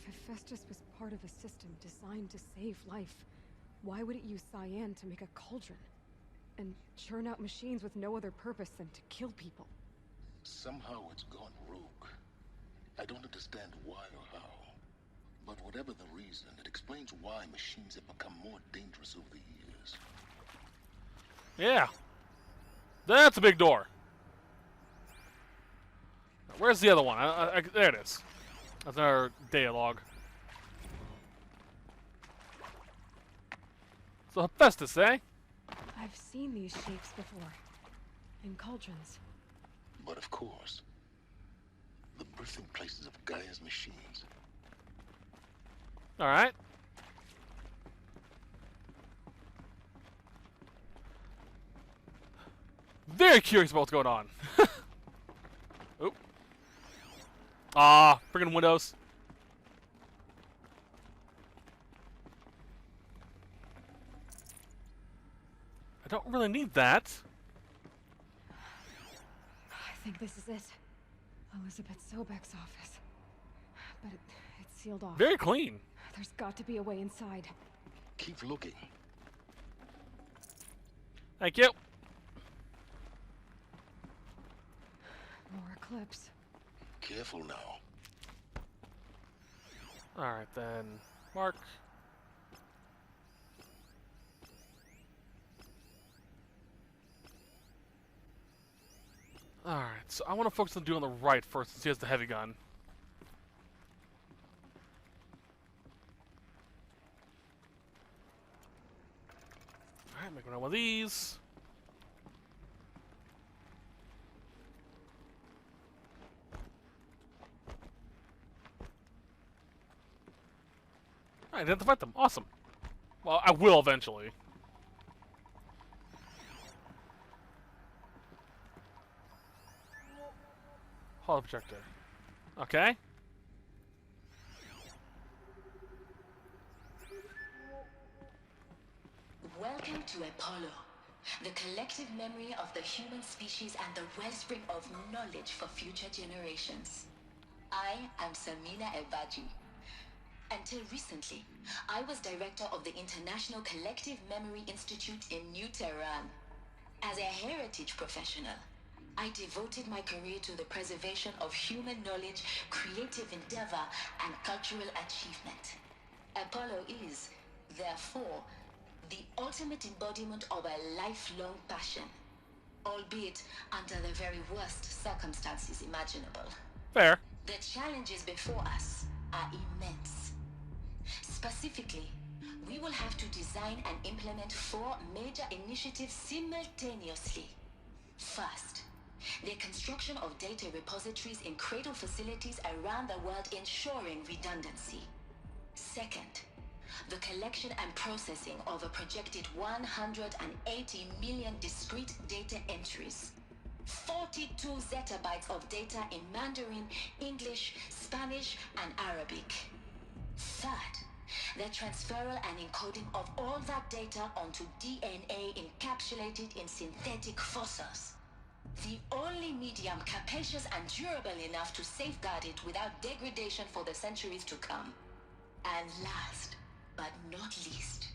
If Hephaestus was part of a system designed to save life, why would it use cyan to make a cauldron? And churn out machines with no other purpose than to kill people? Somehow it's gone rogue. I don't understand why or how. But whatever the reason, it explains why machines have become more dangerous over the years. Yeah. That's a big door. Where's the other one? There it is. That's our dialogue. So Hephaestus, eh? I've seen these shapes before. In cauldrons. But of course, the birthing places of Gaia's machines. Alright. Very curious about what's going on. Oop. Ah, friggin' windows. I don't really need that. I think this is it. Elizabeth Sobek's office. But it's sealed off. Very clean. There's got to be a way inside. Keep looking. Thank you. More eclipse. Careful now. Alright then. Mark. Alright, so I want to focus on doing the right first since he has the heavy gun. Alright, make one of these. I didn't have to fight them. Awesome. Well, I will eventually. Holo projector. Okay. Welcome to Apollo, the collective memory of the human species and the wellspring of knowledge for future generations. I am Samina Ebaji. Until recently, I was director of the International Collective Memory Institute in New Tehran. As a heritage professional, I devoted my career to the preservation of human knowledge, creative endeavor, and cultural achievement. Apollo is, therefore, the ultimate embodiment of a lifelong passion, albeit under the very worst circumstances imaginable. Fair. The challenges before us are immense. Specifically, we will have to design and implement 4 major initiatives simultaneously. First, the construction of data repositories in cradle facilities around the world ensuring redundancy. Second, the collection and processing of a projected 180 million discrete data entries. 42 zettabytes of data in Mandarin, English, Spanish, and Arabic. Third, the transferal and encoding of all that data onto DNA encapsulated in synthetic fossils. The only medium capacious and durable enough to safeguard it without degradation for the centuries to come. And last, but not least,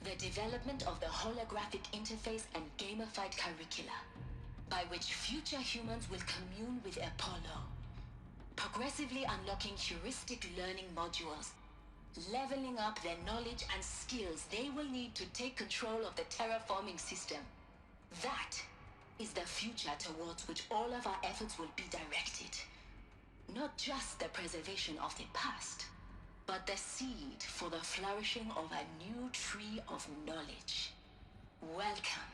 the development of the holographic interface and gamified curricula, by which future humans will commune with Apollo, progressively unlocking heuristic learning modules, leveling up their knowledge and skills they will need to take control of the terraforming system. That is the future towards which all of our efforts will be directed. Not just the preservation of the past, but the seed for the flourishing of a new tree of knowledge. Welcome,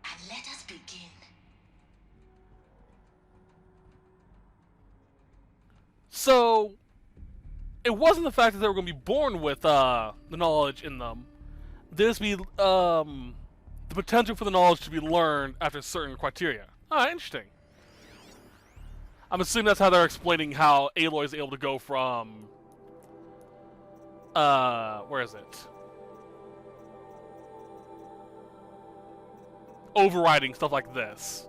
and let us begin. So, it wasn't the fact that they were going to be born with the knowledge in them. There's the potential for the knowledge to be learned after certain criteria. Ah, interesting. I'm assuming that's how they're explaining how Aloy is able to go from... where is it? Overriding stuff like this.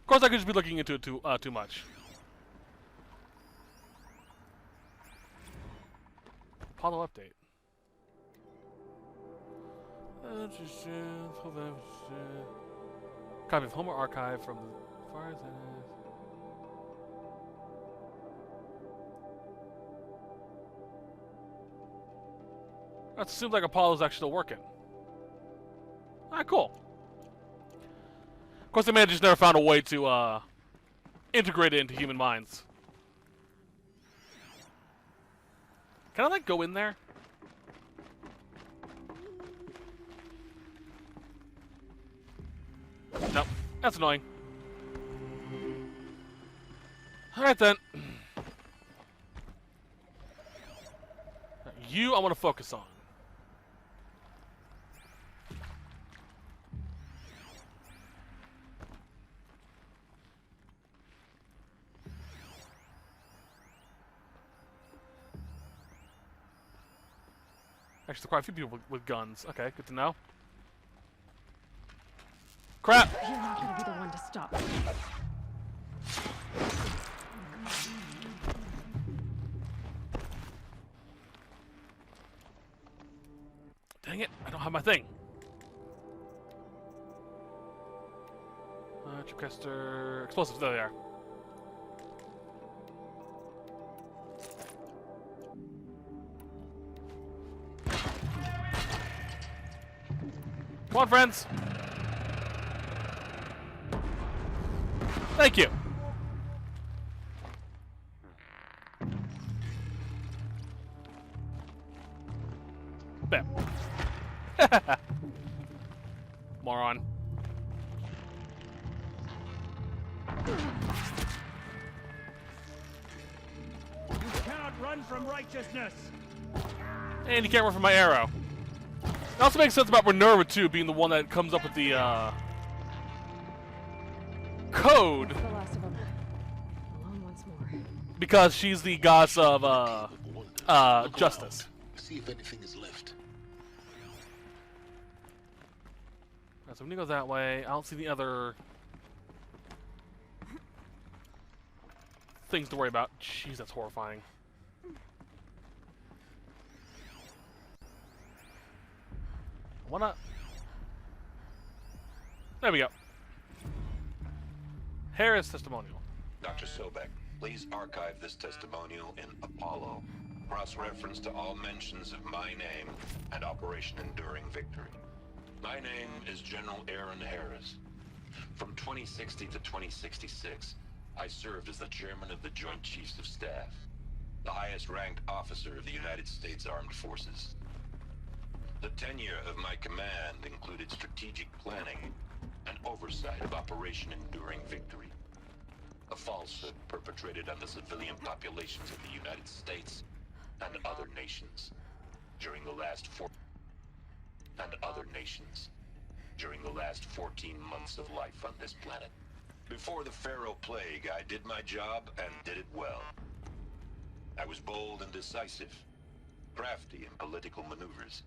Of course, I could just be looking into it too much. Apollo update. Copy of Homer archive from the far as that seems like Apollo's actually still working. Ah, cool. Of course, the man just never found a way to integrate it into human minds. Can I, like, go in there? Nope. That's annoying. Alright, then. You, I want to focus on. Actually, quite a few people with guns. Okay, good to know. Crap! You're not gonna be the one to stop. Dang it, I don't have my thing. Tripcaster... Explosives, there they are. Come on, friends! Thank you! Bam. Moron. You cannot run from righteousness! And you can't run from my arrow. It also makes sense about Minerva, too, being the one that comes up with the, code. That's the last of them. Alone once more. Because she's the goddess of, justice. See if anything is left. Alright, so I'm gonna go that way. I don't see the other things to worry about. Jeez, that's horrifying. Wanna? There we go. Harris testimonial. Dr. Sobek, please archive this testimonial in Apollo. Cross-reference to all mentions of my name and Operation Enduring Victory. My name is General Aaron Harris. From 2060 to 2066, I served as the chairman of the Joint Chiefs of Staff, the highest-ranked officer of the United States Armed Forces. The tenure of my command included strategic planning and oversight of Operation Enduring Victory, a falsehood perpetrated on the civilian populations of the United States and other nations during the last 14 months of life on this planet. Before the Pharaoh Plague, I did my job and did it well. I was bold and decisive, crafty in political maneuvers.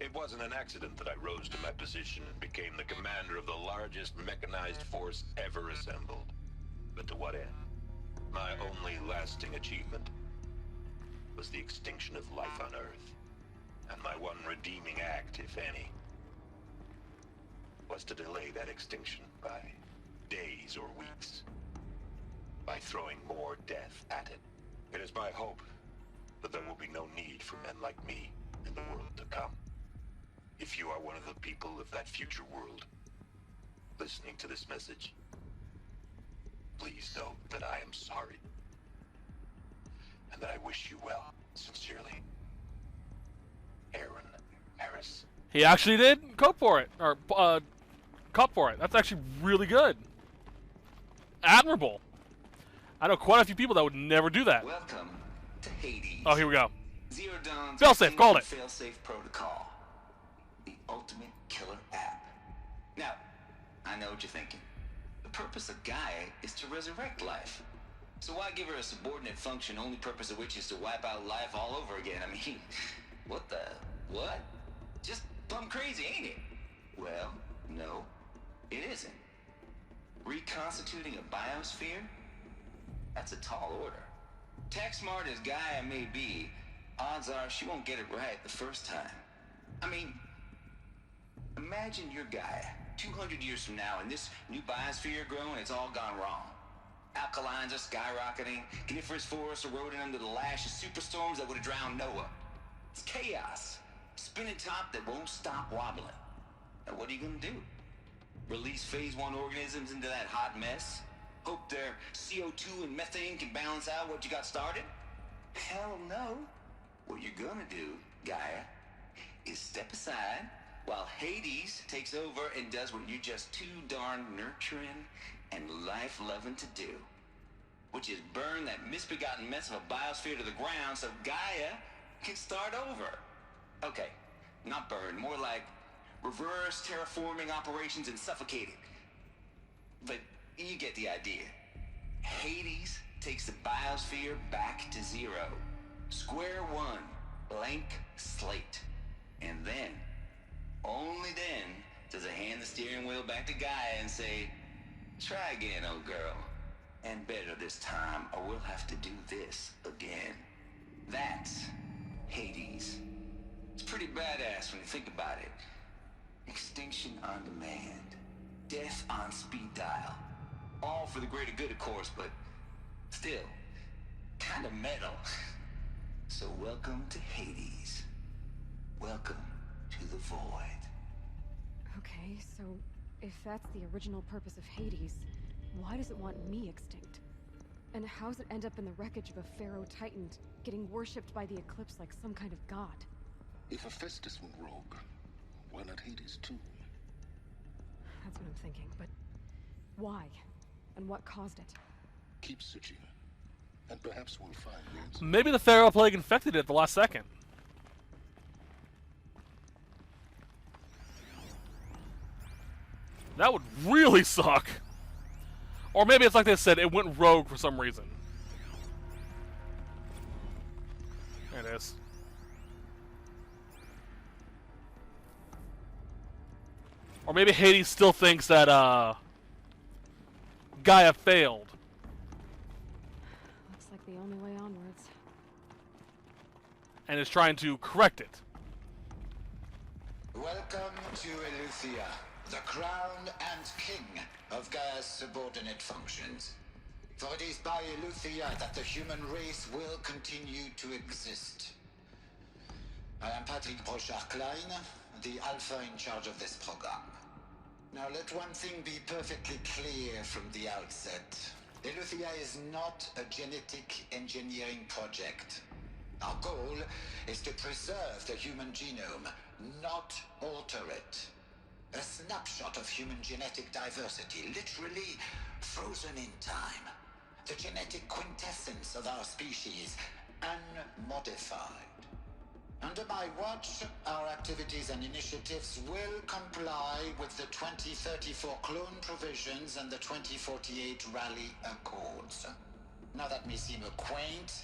It wasn't an accident that I rose to my position and became the commander of the largest mechanized force ever assembled. But to what end? My only lasting achievement was the extinction of life on Earth. And my one redeeming act, if any, was to delay that extinction by days or weeks, by throwing more death at it. It is my hope that there will be no need for men like me in the world to come. If you are one of the people of that future world listening to this message, please know that I am sorry and that I wish you well. Sincerely, Aaron Harris. He actually did cop for it, or cop for it. That's actually really good. Admirable. I know quite a few people that would never do that. Welcome to Hades. Oh, here we go. Zero Dawn's Failsafe, called it. Failsafe protocol. The ultimate killer app. Now, I know what you're thinking. The purpose of Gaia is to resurrect life. So why give her a subordinate function, only purpose of which is to wipe out life all over again? I mean, what? Just plumb crazy, ain't it? Well, no, it isn't. Reconstituting a biosphere? That's a tall order. Tech smart as Gaia may be, odds are she won't get it right the first time. I mean, imagine your guy 200 years from now and this new biosphere growing, it's all gone wrong. Alkalines are skyrocketing, coniferous forests eroding under the lash of superstorms that would have drowned Noah. It's chaos. Spinning top that won't stop wobbling. Now what are you gonna do? Release phase 1 organisms into that hot mess? Hope their CO2 and methane can balance out what you got started? Hell no. What you're gonna do, Gaia, is step aside while Hades takes over and does what you're just too darn nurturing and life-loving to do, which is burn that misbegotten mess of a biosphere to the ground so Gaia can start over. Okay, not burn, more like reverse terraforming operations and suffocate it. But you get the idea. Hades takes the biosphere back to zero. Square one, blank slate. And then, only then, does it hand the steering wheel back to Gaia and say, try again, old girl. And better this time, or we'll have to do this again. That's Hades. It's pretty badass when you think about it. Extinction on demand. Death on speed dial. All for the greater good, of course, but still, kind of metal. So welcome to Hades. Welcome to the void. Okay, so if that's the original purpose of Hades, why does it want me extinct? And how's it end up in the wreckage of a pharaoh titan, getting worshipped by the Eclipse like some kind of god? If Hephaestus went rogue, why not Hades too? That's what I'm thinking, but why? And what caused it? Keep searching, and perhaps we'll find the answer. Maybe the Pharaoh Plague infected it at the last second. That would really suck. Or maybe it's like they said, it went rogue for some reason. There it is. Or maybe Hades still thinks that Gaia failed. Looks like the only way onwards. And is trying to correct it. Welcome to Eleuthia, the crown and king of Gaia's subordinate functions. For it is by Eleuthia that the human race will continue to exist. I am Patrick Brochard-Klein, the alpha in charge of this program. Now let one thing be perfectly clear from the outset. Eleuthia is not a genetic engineering project. Our goal is to preserve the human genome, not alter it. A snapshot of human genetic diversity, literally frozen in time. The genetic quintessence of our species, unmodified. Under my watch, our activities and initiatives will comply with the 2034 clone provisions and the 2048 Rally Accords. Now that may seem a quaint,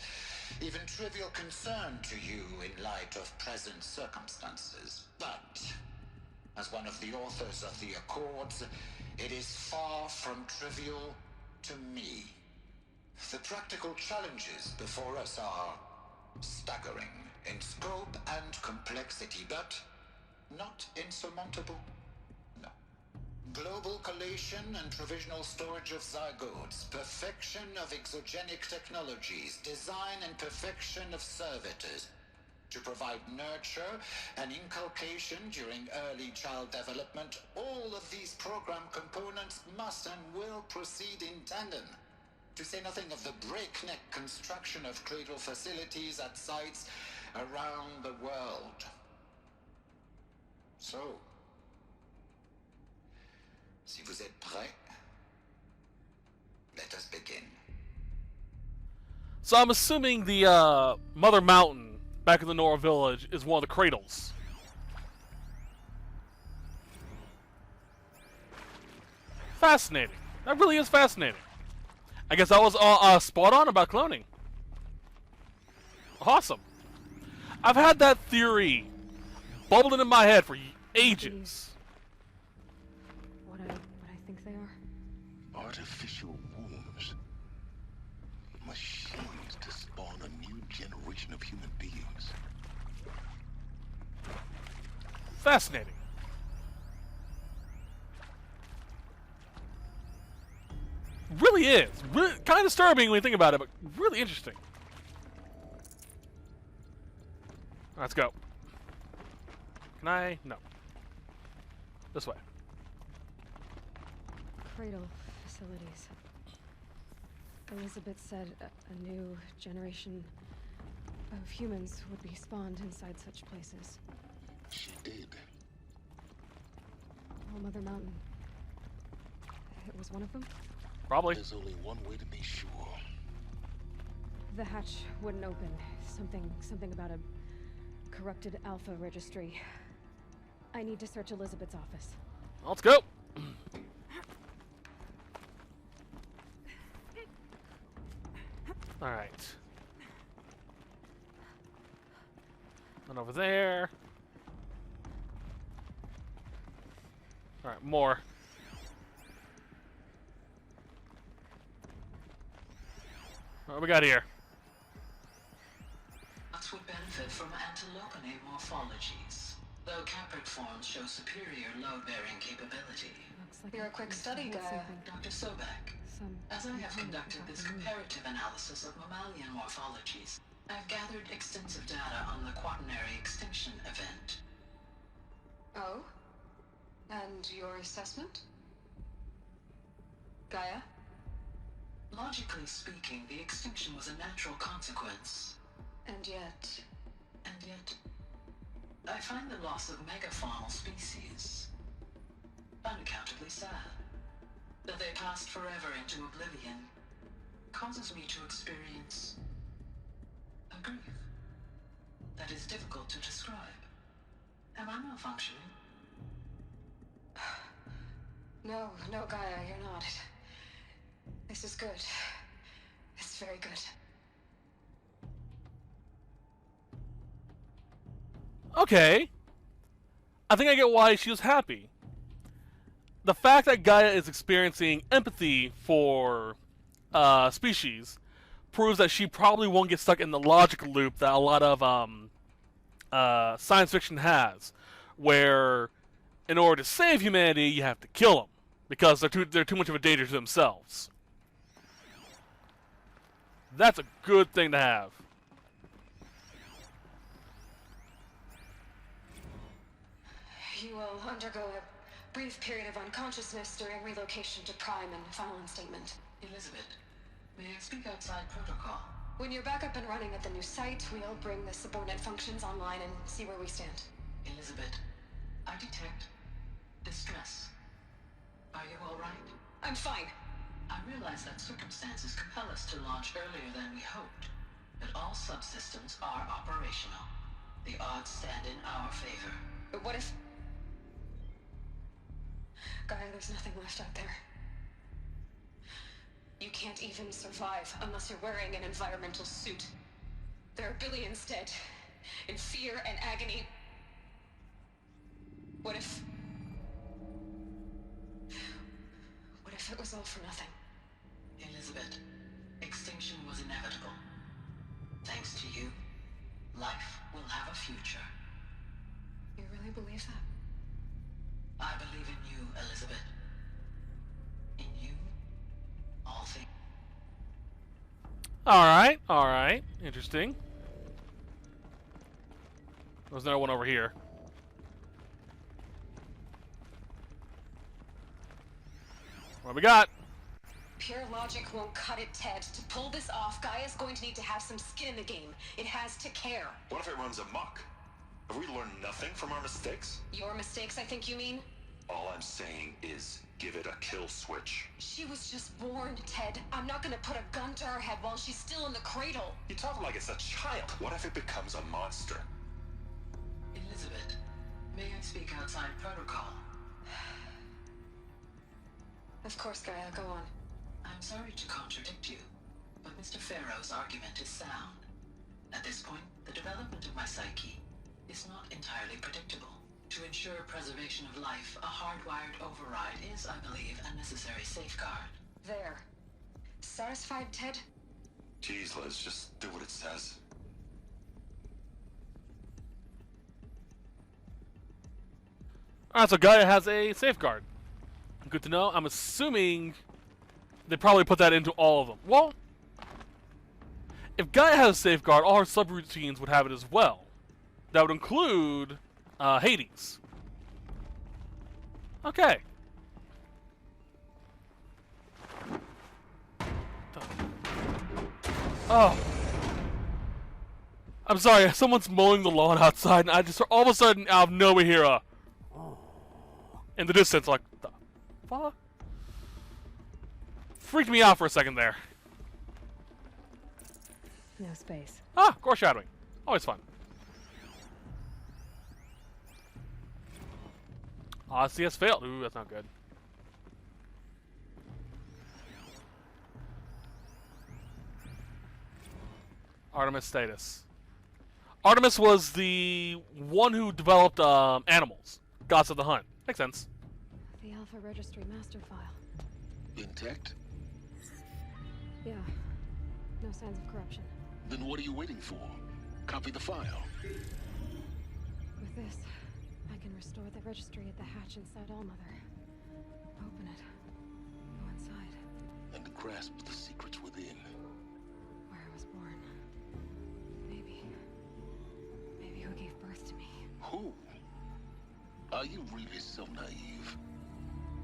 even trivial concern to you in light of present circumstances, but as one of the authors of the Accords, it is far from trivial to me. The practical challenges before us are staggering in scope and complexity, but not insurmountable. No. Global collation and provisional storage of zygotes, perfection of exogenic technologies, design and perfection of servitors, to provide nurture and inculcation during early child development. All of these program components must and will proceed in tandem. To say nothing of the breakneck construction of cradle facilities at sites around the world. So, si vous êtes prêts, let us begin. So I'm assuming the Mother Mountain back in the Nora village is one of the cradles. Fascinating. That really is fascinating. I guess that was spot on about cloning. Awesome. I've had that theory bubbling in my head for ages. What I think they are? Artificial wombs. Machines to spawn a new generation extinction of human beings. Fascinating. Really is. Really, kind of disturbing when you think about it, but really interesting. Let's go. Can I? No. This way. Cradle facilities. Elizabeth said a new generation of humans would be spawned inside such places. She did. Oh, Mother Mountain. It was one of them? Probably. There's only one way to be sure. The hatch wouldn't open. Something about a corrupted alpha registry. I need to search Elizabeth's office. Let's go. All right. And over there. All right, more. What we got here? Nuts would benefit from antilopenate morphologies, though caprid forms show superior load-bearing capability. Looks like You're a quick study guy. Dr. Sobek, Some as I have conducted this comparative analysis of mammalian morphologies, I've gathered extensive data on the quaternary extinction event. Oh? And your assessment? Gaia? Logically speaking, the extinction was a natural consequence. And yet... I find the loss of megafaunal species unaccountably sad. That they passed forever into oblivion causes me to experience a grief that is difficult to describe. Am I malfunctioning? No, Gaia, you're not. This is good. It's very good. Okay. I think I get why she was happy. The fact that Gaia is experiencing empathy for species proves that she probably won't get stuck in the logic loop that a lot of science fiction has, where in order to save humanity, you have to kill them because they're too much of a danger to themselves. That's a good thing to have. You will undergo a brief period of unconsciousness during relocation to Prime and final instatement. Elizabeth, may I speak outside protocol? When you're back up and running at the new site, we'll bring the subordinate functions online and see where we stand. Elizabeth, I detect distress. Are you all right? I'm fine. I realize that circumstances compel us to launch earlier than we hoped, but all subsystems are operational. The odds stand in our favor. But what if... Gaia, there's nothing left out there. You can't even survive unless you're wearing an environmental suit. There are billions dead, in fear and agony. What if it was all for nothing? Elizabeth, extinction was inevitable. Thanks to you, life will have a future. You really believe that? I believe in you, Elizabeth. In you, all things. Alright. Interesting. There's another one over here. What we got? Pure logic won't cut it, Ted. To pull this off, Gaia's going to need to have some skin in the game. It has to care. What if it runs amok? Have we learned nothing from our mistakes? Your mistakes, I think you mean? All I'm saying is, give it a kill switch. She was just born, Ted. I'm not gonna put a gun to her head while she's still in the cradle. You talk like it's a child. What if it becomes a monster? Elizabeth, may I speak outside protocol? Of course, Gaia, go on. I'm sorry to contradict you, but Mr. Farrow's argument is sound. At this point, the development of my psyche is not entirely predictable. To ensure preservation of life, a hardwired override is, I believe, a necessary safeguard. There. Satisfied, Ted? Jeez, Liz, just do what it says. Alright, so Gaia has a safeguard. Good to know. I'm assuming they probably put that into all of them. Well, if Gaia has a safeguard, all her subroutines would have it as well. That would include Hades. Okay. Oh. I'm sorry, someone's mowing the lawn outside, and I just all of a sudden out of nowhere hear a in the distance, like, the fuck? Freaked me out for a second there. No space. Ah, core shadowing. Always fun. CS failed. Ooh, that's not good. Artemis status. Artemis was the one who developed animals. Gods of the Hunt. Makes sense. The Alpha Registry master file. Intact? Yeah. No signs of corruption. Then what are you waiting for? Copy the file. With this, I can restore the registry at the hatch inside Allmother. Open it. Go inside. And grasp the secrets within. Where I was born. Maybe who gave birth to me. Who? Are you really so naive?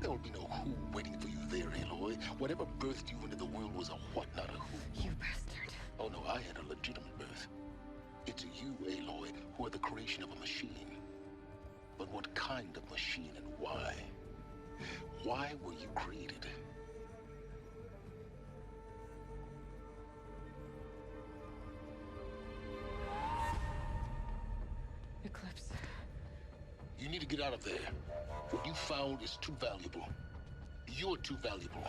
There will be no who waiting for you there, Aloy. Whatever birthed you into the world was a what, not a who. You bastard. Oh no, I had a legitimate birth. It's you, Aloy, who are the creation of a machine. But what kind of machine and why? Why were you created? Eclipse. You need to get out of there. What you found is too valuable. You're too valuable.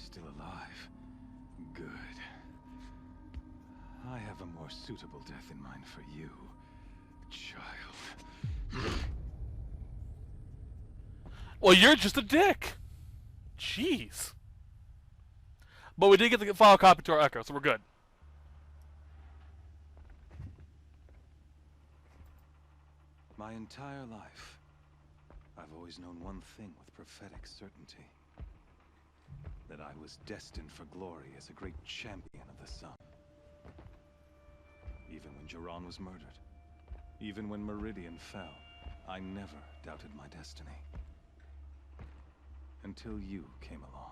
Still alive. Good. I have a more suitable death in mind for you, child. Well, you're just a dick. Jeez. But we did get the file copy to our Echo, so we're good. My entire life, I've always known one thing with prophetic certainty. That I was destined for glory as a great champion of the sun. Even when Jiran was murdered, even when Meridian fell, I never doubted my destiny. Until you came along.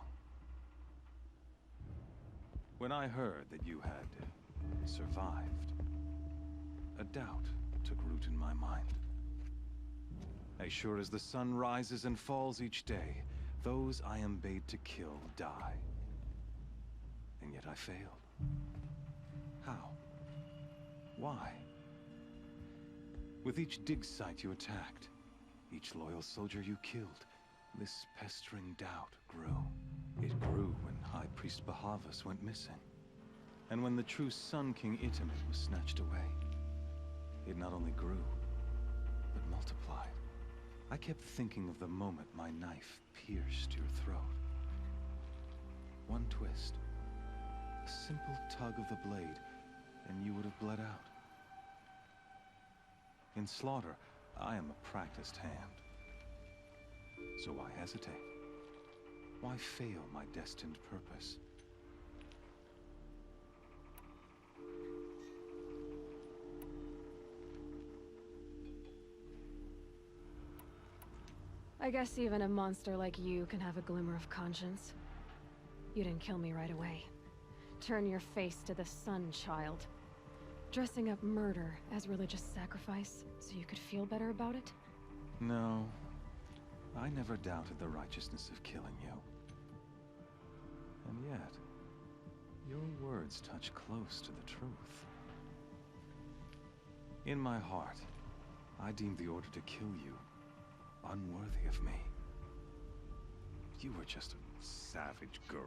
When I heard that you had survived, a doubt took root in my mind. As sure as the sun rises and falls each day, those I am bade to kill die. And yet I failed. How? Why? With each dig site you attacked, each loyal soldier you killed, this pestering doubt grew. It grew when High Priest Bahavas went missing. And when the true Sun King Itamen was snatched away. It not only grew, but multiplied. I kept thinking of the moment my knife pierced your throat. One twist, a simple tug of the blade, and you would have bled out. In slaughter, I am a practiced hand. So why hesitate? Why fail my destined purpose? I guess even a monster like you can have a glimmer of conscience. You didn't kill me right away. Turn your face to the sun, child. Dressing up murder as religious sacrifice so you could feel better about it? No. I never doubted the righteousness of killing you. And yet, your words touch close to the truth. In my heart, I deemed the order to kill you unworthy of me. You were just a savage girl.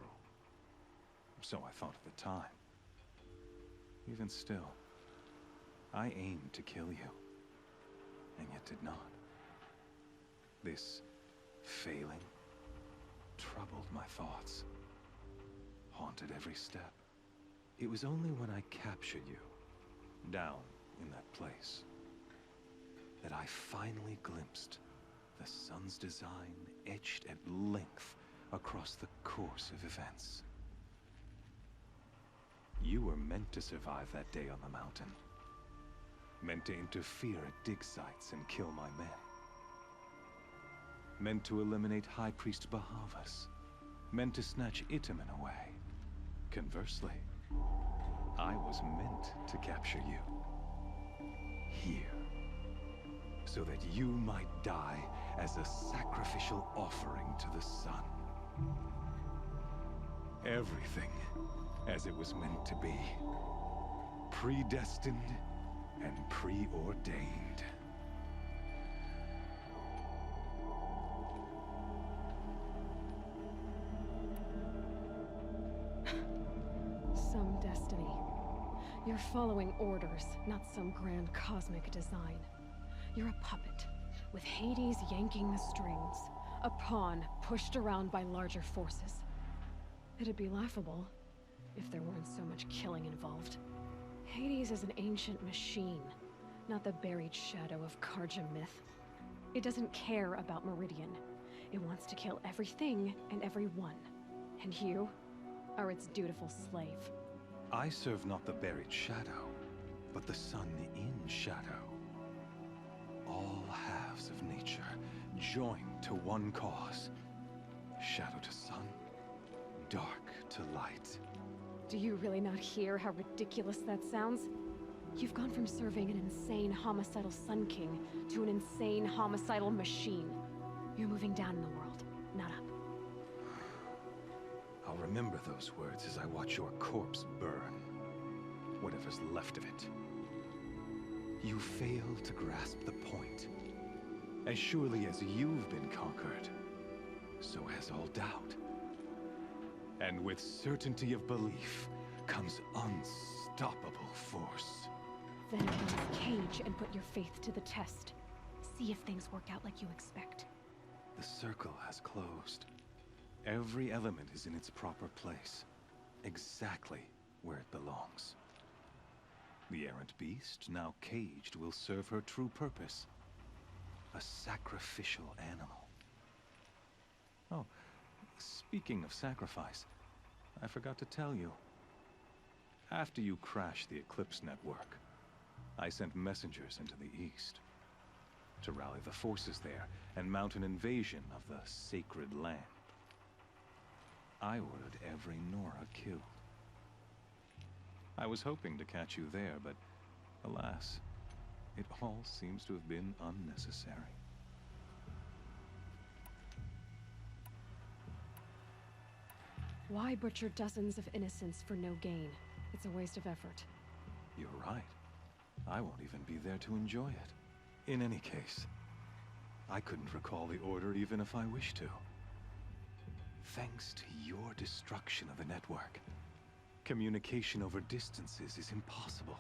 So I thought at the time. Even still, I aimed to kill you, and yet did not. This failing troubled my thoughts, haunted every step. It was only when I captured you, down in that place, that I finally glimpsed the sun's design etched at length across the course of events. You were meant to survive that day on the mountain. Meant to interfere at dig sites and kill my men. Meant to eliminate High Priest Bahavas. Meant to snatch Itamen away. Conversely, I was meant to capture you. Here. So that you might die as a sacrificial offering to the sun. Everything as it was meant to be. Predestined and preordained. Some destiny. You're following orders, not some grand cosmic design. You're a puppet, with Hades yanking the strings. A pawn pushed around by larger forces. It'd be laughable if there weren't so much killing involved. Hades is an ancient machine, not the buried shadow of Karja myth. It doesn't care about Meridian. It wants to kill everything and everyone. And you are its dutiful slave. I serve not the buried shadow, but the sun in shadow. All halves of nature joined to one cause. Shadow to sun, dark to light. Do you really not hear how ridiculous that sounds? You've gone from serving an insane homicidal Sun King to an insane homicidal machine. You're moving down in the world, not up. I'll remember those words as I watch your corpse burn. Whatever's left of it. You fail to grasp the point. As surely as you've been conquered, so has all doubt. And with certainty of belief comes unstoppable force. Then bounce Cage and put your faith to the test. See if things work out like you expect. The circle has closed. Every element is in its proper place. Exactly where it belongs. The errant beast, now caged, will serve her true purpose. A sacrificial animal. Oh, speaking of sacrifice, I forgot to tell you. After you crashed the Eclipse network, I sent messengers into the east to rally the forces there and mount an invasion of the sacred land. I ordered every Nora killed. I was hoping to catch you there, but alas, it all seems to have been unnecessary. Why butcher dozens of innocents for no gain? It's a waste of effort. You're right. I won't even be there to enjoy it. In any case, I couldn't recall the order even if I wished to. Thanks to your destruction of the network, communication over distances is impossible.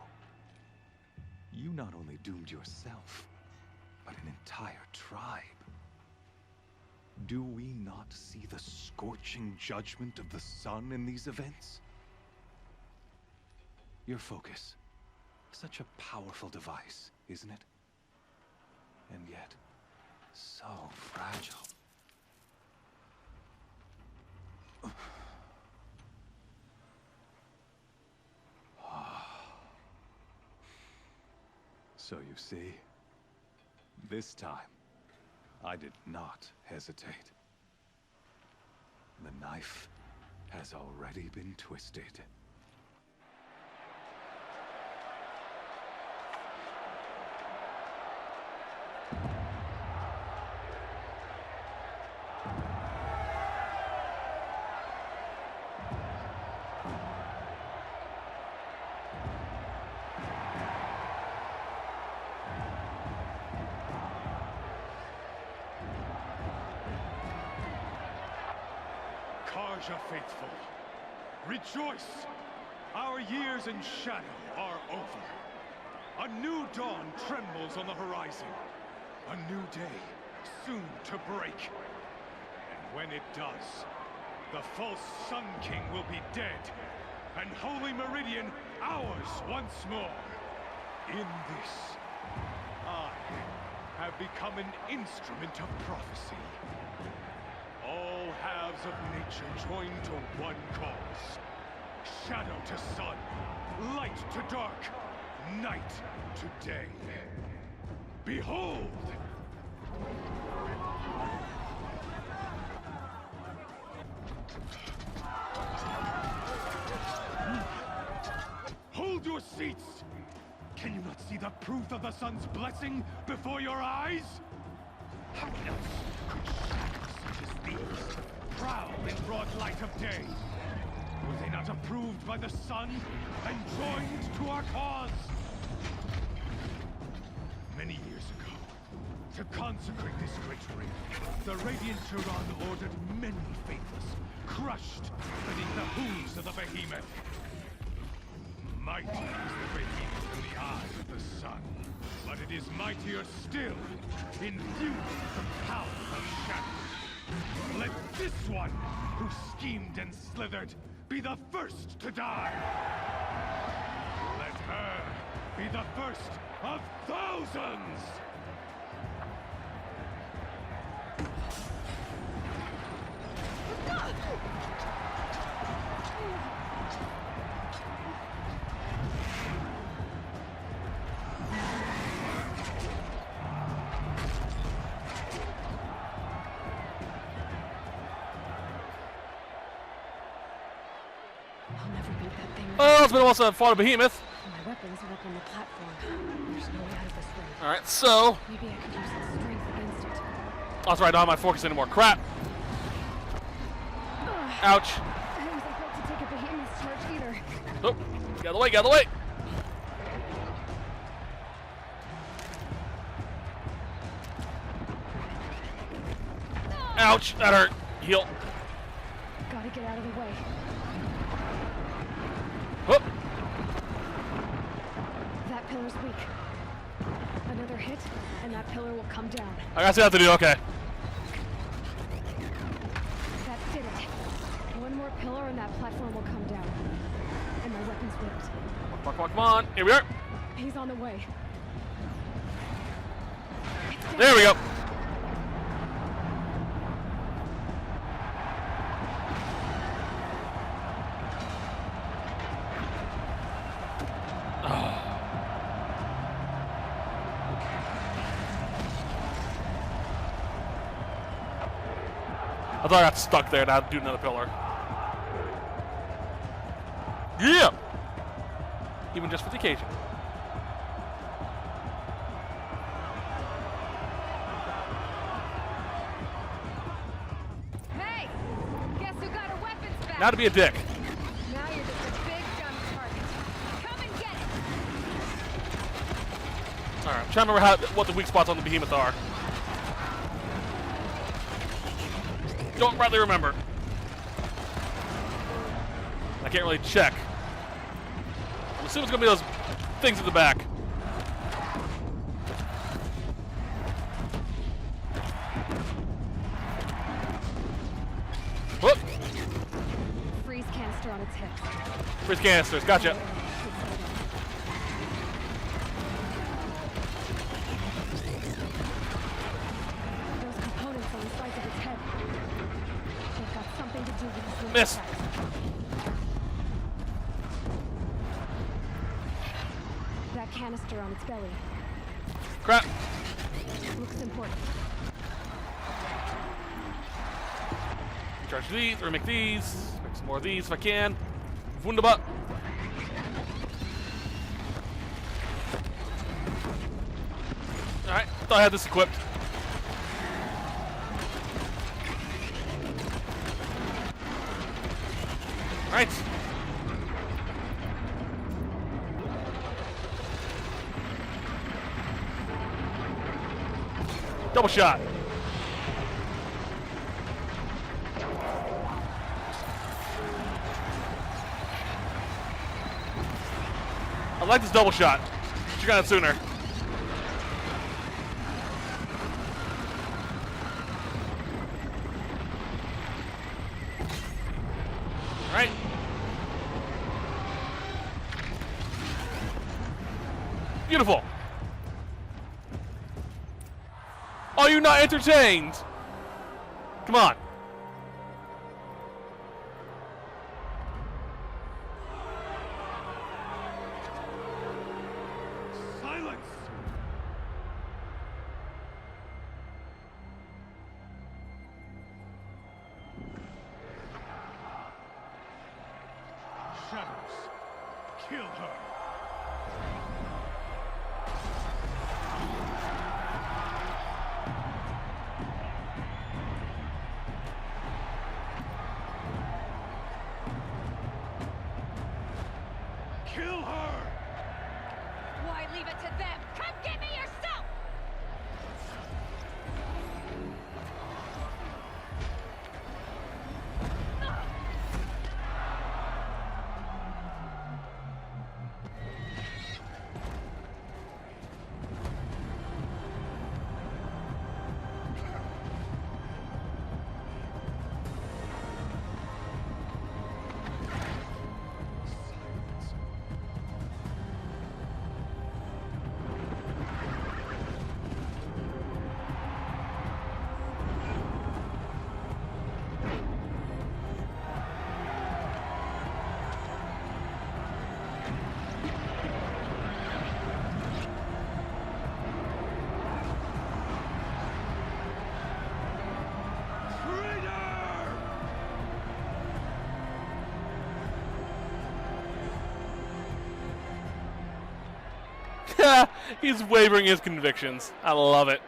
You not only doomed yourself, but an entire tribe. Do we not see the scorching judgment of the sun in these events? Your focus. Such a powerful device, isn't it? And yet, so fragile. So you see, this time, I did not hesitate. The knife has already been twisted. Karja faithful, rejoice! Our years in shadow are over. A new dawn trembles on the horizon. A new day soon to break. And when it does, the false Sun King will be dead, and Holy Meridian ours once more. In this, I have become an instrument of prophecy. All halves of nature join to one cause. Shadow to sun, light to dark, night to day. Behold! Hold your seats! Can you not see the proof of the sun's blessing before your eyes? How else could shadows such as these prowl in broad light of day? Were they not approved by the sun and joined to our cause? Many years ago, to consecrate this great ring, the Radiant Turan ordered many faithless, crushed beneath the hooves of the behemoth. Mighty is the behemoth in the eyes of the sun, but it is mightier still, infused with the power of shadow. Let this one, who schemed and slithered, be the first to die. Let her be the first of thousands! I'll never beat that thing. Oh, it's been a while since I fought a behemoth. My weapons are up on the platform. There's no way out of this ring. Alright, so. Maybe I could use the strength against it. That's right, I don't have my focus anymore. Crap. Ouch. I wasn't built to take a behemoth's charge either. Oh, get out of the way, get out of the way. Ouch, that hurt. Heal. Gotta get out of the way. Whoop. That pillar's weak. Another hit, and that pillar will come down. I gotta see what to do, okay. That did it. One more pillar and that platform will come down. And my weapon's whipped. Come on, come on. Here we are. He's on the way. There we go. I thought I got stuck there and I had to do another pillar. Yeah! Even just for the occasion. Hey! Guess who got her weapons back? Now to be a dick. Now you're just a big dumb target. Come and get it! Alright, I'm trying to remember what the weak spots on the behemoth are. Don't rightly remember. I can't really check. I'm assuming it's gonna be those things at the back. Whoop! Freeze canister on its hip. Freeze canisters, gotcha. Those components on the sides of its head. They've got something to do with this. Miss. That canister on its belly. Crap. Looks important. Recharge these, or make these. Make some more of these if I can. Wunderbar. Alright, thought I had this equipped. Alright. Double shot. I like this double shot. She got it sooner. All right. Beautiful. Are you not entertained? Come on. Silence! Shadows, kill her! Kill her! Why leave it to them? Come get me yourself! He's wavering his convictions. I love it.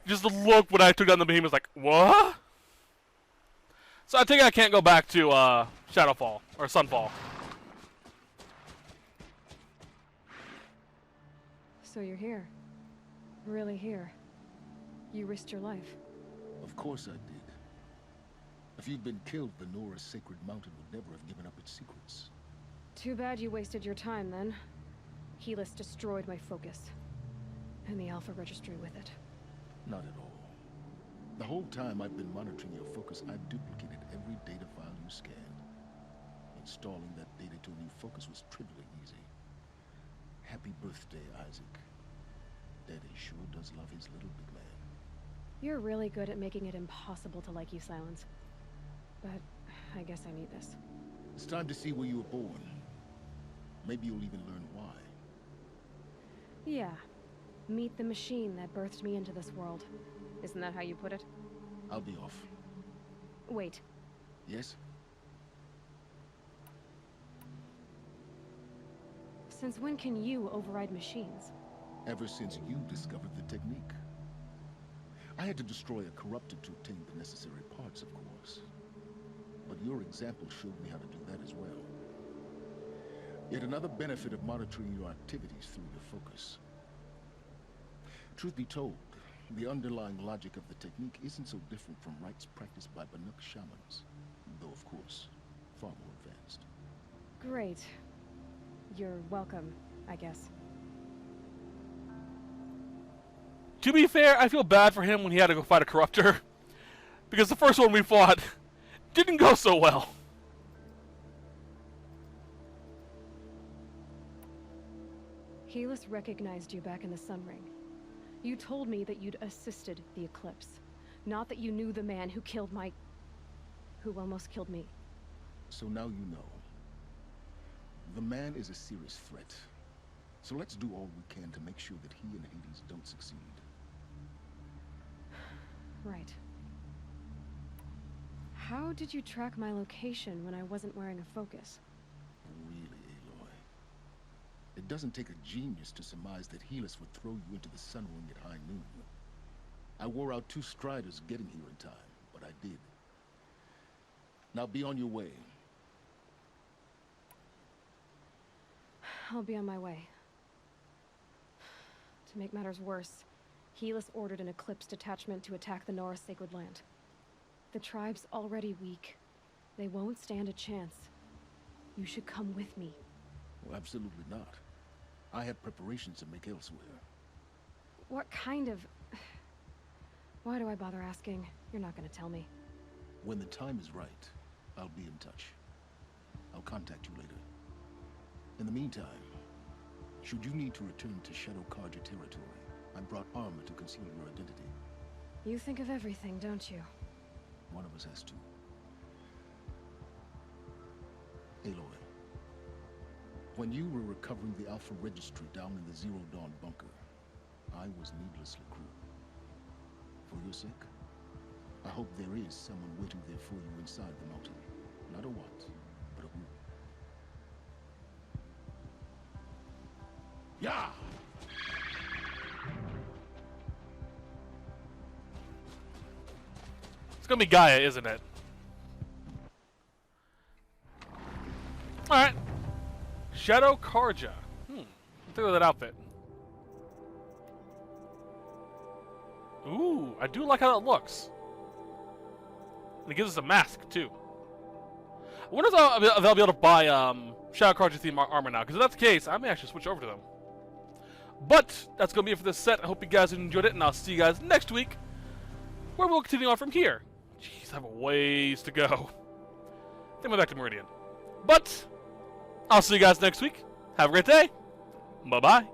Just the look when I took down the behemoth, like, what? So I think I can't go back to Shadowfall or Sunfall. So you're here. Really here. You risked your life. Of course I did. If you'd been killed, the Nora's sacred mountain would never have given up its secrets. Too bad you wasted your time then. Helis destroyed my focus. And the Alpha Registry with it. Not at all. The whole time I've been monitoring your focus, I've duplicated every data file you scanned. Installing that data to a new focus was trivially easy. Happy birthday, Isaac. Daddy sure does love his little big man. You're really good at making it impossible to like you, Silence. But I guess I need this. It's time to see where you were born. Maybe you'll even learn why. Yeah. Meet the machine that birthed me into this world. Isn't that how you put it? I'll be off. Wait. Yes? Since when can you override machines? Ever since you discovered the technique. I had to destroy a corrupted to obtain the necessary parts, of course. But your example showed me how to do that as well. Yet another benefit of monitoring your activities through your focus. Truth be told, the underlying logic of the technique isn't so different from rites practiced by Banuk shamans, though of course, far more advanced. Great. You're welcome, I guess. To be fair, I feel bad for him when he had to go fight a corruptor. Because the first one we fought didn't go so well. Helis recognized you back in the Sun Ring. You told me that you'd assisted the Eclipse. Not that you knew the man who killed who almost killed me. So now you know. The man is a serious threat. So let's do all we can to make sure that he and Hades don't succeed. Right. How did you track my location when I wasn't wearing a focus? Really, Aloy? It doesn't take a genius to surmise that Helis would throw you into the Sun Ring at high noon. I wore out 2 striders getting here in time, but I did. Now be on your way. I'll be on my way. To make matters worse, Helis ordered an Eclipse detachment to attack the Nora Sacred Land. The tribe's already weak. They won't stand a chance. You should come with me. Well, absolutely not. I have preparations to make elsewhere. What kind of... Why do I bother asking? You're not gonna tell me. When the time is right, I'll be in touch. I'll contact you later. In the meantime, should you need to return to Shadow Karja territory, I brought armor to conceal your identity. You think of everything, don't you? One of us has to. Aloy, when you were recovering the Alpha Registry down in the Zero Dawn bunker, I was needlessly cruel. For your sake, I hope there is someone waiting there for you inside the mountain. Not a what, but a who. Yeah! It's gonna be Gaia, isn't it? Alright. Shadow Karja. Look at that outfit. Ooh, I do like how that looks. And it gives us a mask, too. I wonder if they'll be able to buy Shadow Karja theme armor now, because if that's the case, I may actually switch over to them. But that's going to be it for this set. I hope you guys enjoyed it, and I'll see you guys next week, where we'll continue on from here. Jeez, I have a ways to go. Then we're back to Meridian. But I'll see you guys next week. Have a great day. Bye-bye.